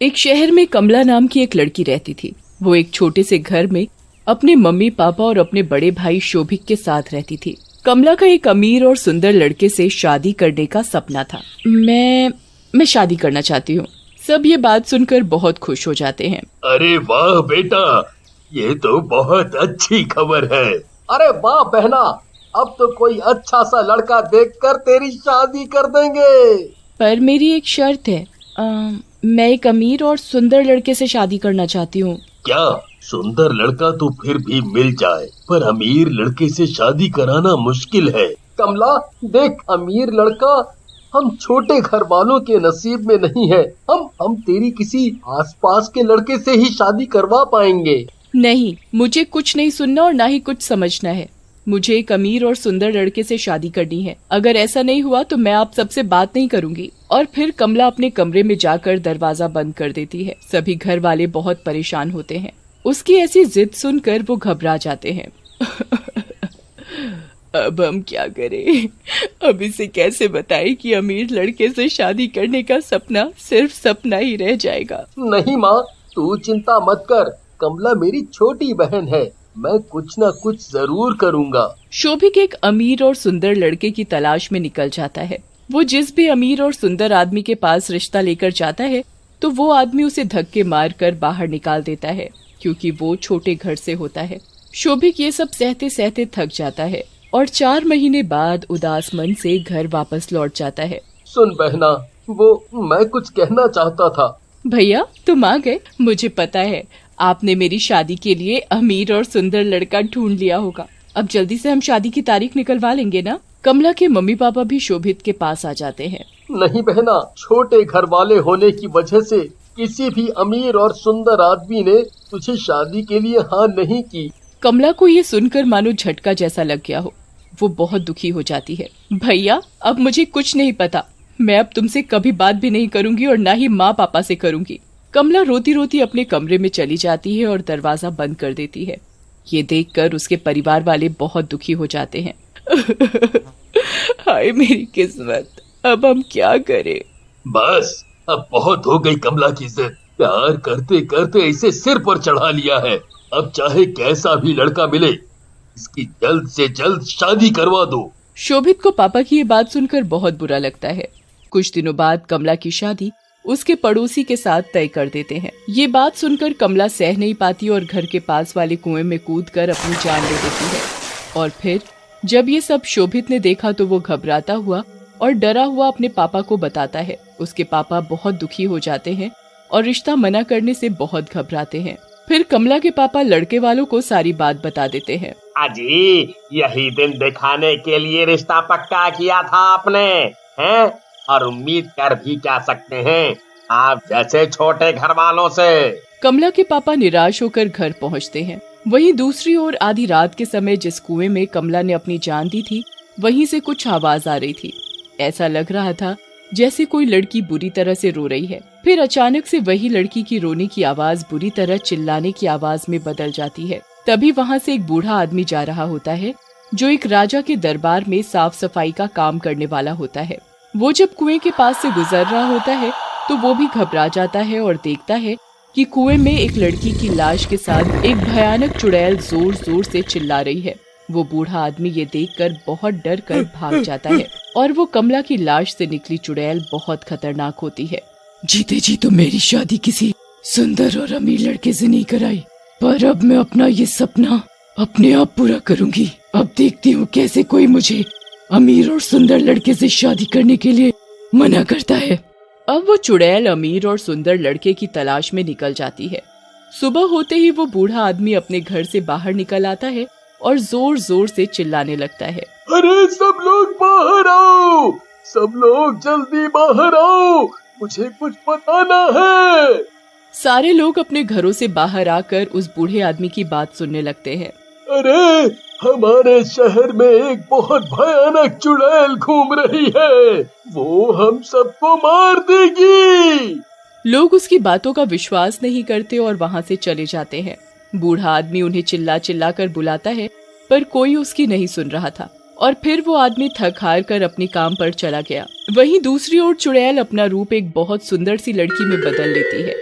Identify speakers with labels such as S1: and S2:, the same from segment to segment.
S1: एक शहर में कमला नाम की एक लड़की रहती थी। वो एक छोटे से घर में अपने मम्मी पापा और अपने बड़े भाई शोभिक के साथ रहती थी। कमला का एक अमीर और सुंदर लड़के से शादी करने का सपना था। मैं शादी करना चाहती हूँ। सब ये बात सुनकर बहुत खुश हो जाते हैं।
S2: अरे वाह बेटा, ये तो बहुत अच्छी खबर है।
S3: अरे वाह बहना, अब तो कोई अच्छा सा लड़का देखकर तेरी शादी कर देंगे।
S1: पर मेरी एक शर्त है। मैं एक अमीर और सुंदर लड़के से शादी करना चाहती हूँ।
S2: क्या सुंदर लड़का तो फिर भी मिल जाए, पर अमीर लड़के से शादी कराना मुश्किल है।
S3: कमला देख, अमीर लड़का हम छोटे घर वालों के नसीब में नहीं है। हम तेरी किसी आसपास के लड़के से ही शादी करवा पाएंगे।
S1: नहीं, मुझे कुछ नहीं सुनना और ना ही कुछ समझना है। मुझे एक अमीर और सुंदर लड़के से शादी करनी है। अगर ऐसा नहीं हुआ तो मैं आप सबसे बात नहीं करूंगी। और फिर कमला अपने कमरे में जाकर दरवाजा बंद कर देती है। सभी घर वाले बहुत परेशान होते हैं। उसकी ऐसी जिद सुनकर वो घबरा जाते हैं। अब हम क्या करें? अब इसे कैसे बताएं कि अमीर लड़के से शादी करने का सपना सिर्फ सपना ही रह जाएगा।
S3: नहीं माँ, तू चिंता मत कर। कमला मेरी छोटी बहन है, मैं कुछ न कुछ जरूर करूँगा।
S1: शोभिक एक अमीर और सुंदर लड़के की तलाश में निकल जाता है। वो जिस भी अमीर और सुंदर आदमी के पास रिश्ता लेकर जाता है तो वो आदमी उसे धक्के मार कर बाहर निकाल देता है, क्योंकि वो छोटे घर से होता है। शोभिक ये सब सहते सहते थक जाता है और 4 महीने बाद उदास मन से घर वापस लौट जाता है।
S3: सुन बहना, वो मैं कुछ कहना चाहता था।
S1: भैया तुम आ गए। मुझे पता है आपने मेरी शादी के लिए अमीर और सुंदर लड़का ढूंढ लिया होगा। अब जल्दी से हम शादी की तारीख निकलवा लेंगे ना? कमला के मम्मी पापा भी शोभित के पास आ जाते हैं।
S3: नहीं बहना, छोटे घर वाले होने की वजह से किसी भी अमीर और सुंदर आदमी ने तुझे शादी के लिए हाँ नहीं की।
S1: कमला को ये सुनकर मानो झटका जैसा लग गया हो। वो बहुत दुखी हो जाती है। भैया अब मुझे कुछ नहीं पता। मैं अब तुमसे कभी बात भी नहीं करूंगी और ना ही माँ पापा से करूंगी। कमला रोती रोती अपने कमरे में चली जाती है और दरवाजा बंद कर देती है। ये देखकर उसके परिवार वाले बहुत दुखी हो जाते हैं। हाय मेरी किस्मत, अब हम क्या करें?
S2: बस अब बहुत हो गई कमला की जिद। प्यार करते करते इसे सिर पर चढ़ा लिया है। अब चाहे कैसा भी लड़का मिले, इसकी जल्द से जल्द शादी करवा दो।
S1: शोभित को पापा की ये बात सुनकर बहुत बुरा लगता है। कुछ दिनों बाद कमला की शादी उसके पड़ोसी के साथ तय कर देते हैं। ये बात सुनकर कमला सह नहीं पाती और घर के पास वाले कुएं में कूदकर अपनी जान ले देती है। और फिर जब ये सब शोभित ने देखा तो वो घबराता हुआ और डरा हुआ अपने पापा को बताता है। उसके पापा बहुत दुखी हो जाते हैं और रिश्ता मना करने से बहुत घबराते हैं। फिर कमला के पापा लड़के वालों को सारी बात बता देते हैं।
S4: अजी, यही दिन दिखाने के लिए रिश्ता पक्का किया था आपने, हैं? और उम्मीद कर भी क्या सकते हैं आप जैसे छोटे घर वालों से।
S1: कमला के पापा निराश होकर घर पहुंचते हैं। वहीं दूसरी ओर आधी रात के समय जिस कुएं में कमला ने अपनी जान दी थी, वहीं से कुछ आवाज आ रही थी। ऐसा लग रहा था जैसे कोई लड़की बुरी तरह से रो रही है। फिर अचानक से वही लड़की की रोने की आवाज बुरी तरह चिल्लाने की आवाज में बदल जाती है। तभी वहाँ से एक बूढ़ा आदमी जा रहा होता है, जो एक राजा के दरबार में साफ सफाई का काम करने वाला होता है। वो जब कुएं के पास से गुजर रहा होता है तो वो भी घबरा जाता है और देखता है कि कुएं में एक लड़की की लाश के साथ एक भयानक चुड़ैल जोर जोर से चिल्ला रही है। वो बूढ़ा आदमी ये देखकर बहुत डर कर भाग जाता है और वो कमला की लाश से निकली चुड़ैल बहुत खतरनाक होती है।
S5: जीते जी तो मेरी शादी किसी सुंदर और अमीर लड़के से नहीं कराई, पर अब मैं अपना ये सपना अपने आप पूरा करूंगी। अब देखती हूँ कैसे कोई मुझे अमीर और सुंदर लड़के से शादी करने के लिए मना करता है।
S1: अब वो चुड़ैल अमीर और सुंदर लड़के की तलाश में निकल जाती है। सुबह होते ही वो बूढ़ा आदमी अपने घर से बाहर निकल आता है और जोर जोर से चिल्लाने लगता है।
S3: अरे सब लोग बाहर आओ, सब लोग जल्दी बाहर आओ, मुझे कुछ बताना है।
S1: सारे लोग अपने घरों से बाहर आकर उस बूढ़े आदमी की बात सुनने लगते हैं।
S3: अरे हमारे शहर में एक बहुत भयानक चुड़ैल घूम रही है, वो हम सबको मार देगी।
S1: लोग उसकी बातों का विश्वास नहीं करते और वहाँ से चले जाते हैं। बूढ़ा आदमी उन्हें चिल्ला चिल्ला कर बुलाता है, पर कोई उसकी नहीं सुन रहा था और फिर वो आदमी थक हार कर अपने काम पर चला गया। वहीं दूसरी ओर चुड़ैल अपना रूप एक बहुत सुंदर सी लड़की में बदल लेती है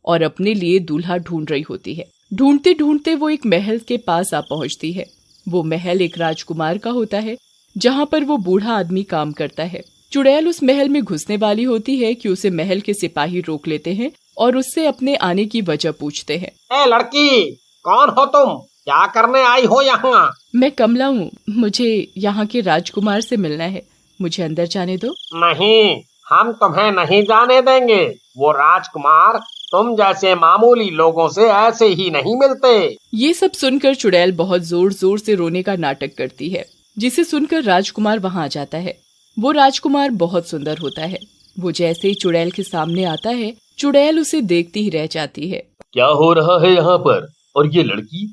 S1: और अपने लिए दूल्हा ढूंढ रही होती है। ढूंढते ढूंढते वो एक महल के पास आ पहुंचती है। वो महल एक राजकुमार का होता है जहाँ पर वो बूढ़ा आदमी काम करता है। चुड़ैल उस महल में घुसने वाली होती है कि उसे महल के सिपाही रोक लेते हैं और उससे अपने आने की वजह पूछते हैं।
S4: ए लड़की, कौन हो तुम? क्या करने आई हो यहाँ?
S1: मैं कमला हूँ, मुझे यहाँ के राजकुमार से मिलना है, मुझे अंदर जाने दो।
S4: नहीं, हम तुम्हें नहीं जाने देंगे। वो राजकुमार तुम जैसे मामूली लोगों से ऐसे ही नहीं मिलते।
S1: ये सब सुनकर चुड़ैल बहुत जोर जोर से रोने का नाटक करती है, जिसे सुनकर राजकुमार वहाँ आ जाता है। वो राजकुमार बहुत सुंदर होता है। वो जैसे ही चुड़ैल के सामने आता है, चुड़ैल उसे देखती ही रह जाती है।
S2: क्या हो रहा है यहाँ पर? और ये लड़की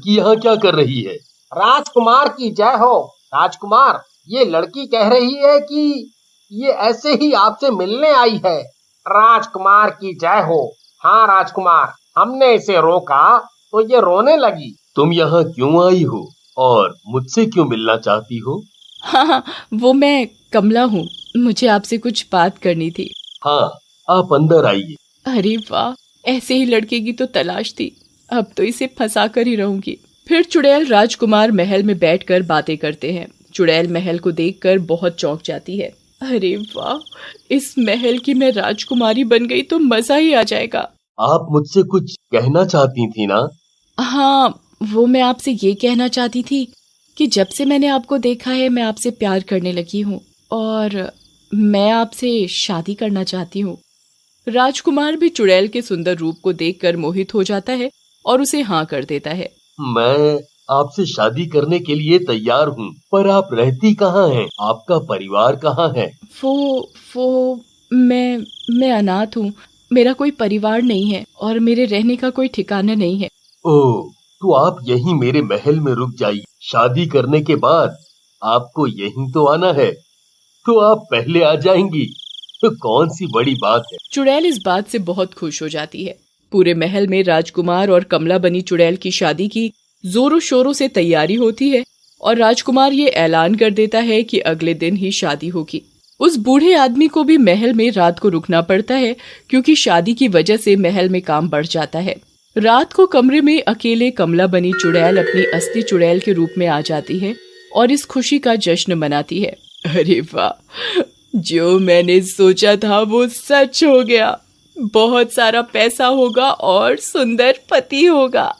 S2: यहाँ क्या कर रही है?
S4: राजकुमार की जय हो। राजकुमार, ये लड़की कह रही है कि ये ऐसे ही आपसे मिलने आई है। राजकुमार की जय हो। हाँ राजकुमार, हमने इसे रोका तो ये रोने लगी।
S2: तुम यहाँ क्यों आई हो और मुझसे क्यों मिलना चाहती हो?
S1: हाँ, वो मैं कमला हूँ, मुझे आपसे कुछ बात करनी थी।
S2: हाँ, आप अंदर आइए।
S1: अरे वाह, ऐसे ही लड़के की तो तलाश थी, अब तो इसे फंसा कर ही रहूंगी। फिर चुड़ैल राजकुमार महल में बैठकर बातें करते हैं। चुड़ैल महल को देखकर बहुत चौंक जाती है। अरे वाह, इस महल की मैं राजकुमारी बन गई तो मजा ही आ जाएगा।
S2: आप मुझसे कुछ कहना चाहती थी ना?
S1: हाँ, वो मैं आपसे ये कहना चाहती थी कि जब से मैंने आपको देखा है मैं आपसे प्यार करने लगी हूँ और मैं आपसे शादी करना चाहती हूँ। राजकुमार भी चुड़ैल के सुंदर रूप को देखकर मोहित हो जाता है और उसे हाँ कर देता है।
S2: मैं आपसे शादी करने के लिए तैयार हूँ, पर आप रहती कहाँ हैं? आपका परिवार कहाँ है?
S1: वो मैं अनाथ हूँ, मेरा कोई परिवार नहीं है और मेरे रहने का कोई ठिकाना नहीं है।
S2: ओह, तो आप यहीं मेरे महल में रुक जाइए। शादी करने के बाद आपको यहीं तो आना है, तो आप पहले आ जाएंगी तो कौन सी बड़ी बात है।
S1: चुड़ैल इस बात से बहुत खुश हो जाती है। पूरे महल में राजकुमार और कमला बनी चुड़ैल की शादी की जोरों शोरों से तैयारी होती है और राजकुमार ये ऐलान कर देता है कि अगले दिन ही शादी होगी। उस बूढ़े आदमी को भी महल में रात को रुकना पड़ता है क्योंकि शादी की वजह से महल में काम बढ़ जाता है। रात को कमरे में अकेले कमला बनी चुड़ैल अपनी असली चुड़ैल के रूप में आ जाती है और इस खुशी का जश्न मनाती है। अरे वाह, जो मैंने सोचा था वो सच हो गया, बहुत सारा पैसा होगा और सुंदर पति होगा।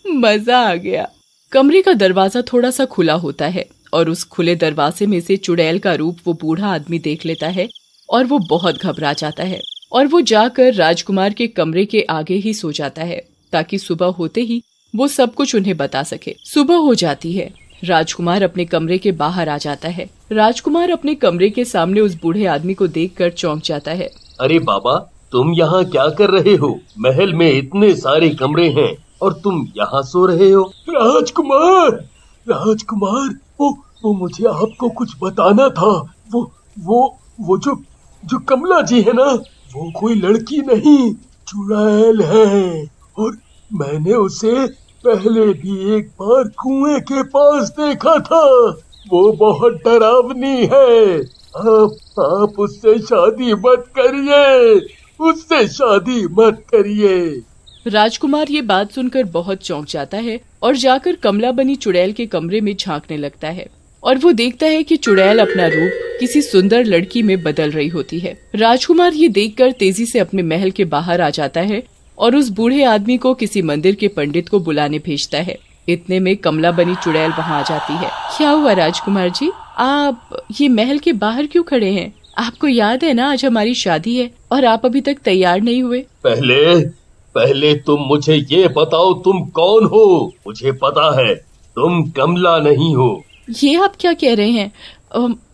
S1: मजा आ गया। कमरे का दरवाजा थोड़ा सा खुला होता है और उस खुले दरवाजे में से चुड़ैल का रूप वो बूढ़ा आदमी देख लेता है और वो बहुत घबरा जाता है और वो जाकर राजकुमार के कमरे के आगे ही सो जाता है ताकि सुबह होते ही वो सब कुछ उन्हें बता सके। सुबह हो जाती है। राजकुमार अपने कमरे के बाहर आ जाता है। राजकुमार अपने कमरे के सामने उस बूढ़े आदमी को देखकर चौंक जाता है।
S2: अरे बाबा, तुम यहाँ क्या कर रहे हो? महल में इतने सारे कमरे हैं और तुम यहाँ सो रहे हो?
S3: राजकुमार, वो मुझे आपको कुछ बताना था। वो जो कमला जी है ना, वो कोई लड़की नहीं, चुड़ैल है और मैंने उसे पहले भी एक बार कुएं के पास देखा था। वो बहुत डरावनी है। आप उससे शादी मत करिए।
S1: राजकुमार ये बात सुनकर बहुत चौंक जाता है और जाकर कमला बनी चुड़ैल के कमरे में झांकने लगता है और वो देखता है कि चुड़ैल अपना रूप किसी सुंदर लड़की में बदल रही होती है। राजकुमार ये देखकर तेजी से अपने महल के बाहर आ जाता है और उस बूढ़े आदमी को किसी मंदिर के पंडित को बुलाने भेजता है। इतने में कमला बनी चुड़ैल वहाँ आ जाती है। क्या हुआ राजकुमार जी, आप ये महल के बाहर क्यों खड़े हैं? आपको याद है ना आज हमारी शादी है और आप अभी तक तैयार नहीं हुए।
S2: पहले तुम मुझे ये बताओ, तुम कौन हो? मुझे पता है तुम कमला नहीं हो।
S1: ये आप क्या कह रहे हैं?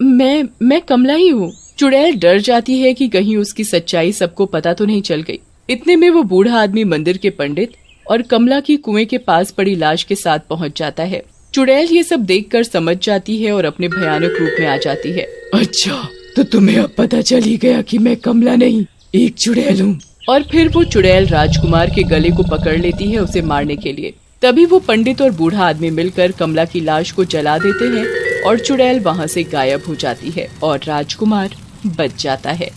S1: मैं कमला ही हूँ। चुड़ैल डर जाती है कि कहीं उसकी सच्चाई सबको पता तो नहीं चल गई। इतने में वो बूढ़ा आदमी मंदिर के पंडित और कमला की कुएं के पास पड़ी लाश के साथ पहुंच जाता है। चुड़ैल ये सब देखकर समझ जाती है और अपने भयानक रूप में आ जाती है।
S5: अच्छा, तो तुम्हें अब पता चल ही गया कि मैं कमला नहीं, एक चुड़ैल हूँ।
S1: और फिर वो चुड़ैल राजकुमार के गले को पकड़ लेती है उसे मारने के लिए। तभी वो पंडित और बूढ़ा आदमी मिलकर कमला की लाश को जला देते हैं और चुड़ैल वहाँ से गायब हो जाती है और राजकुमार बच जाता है।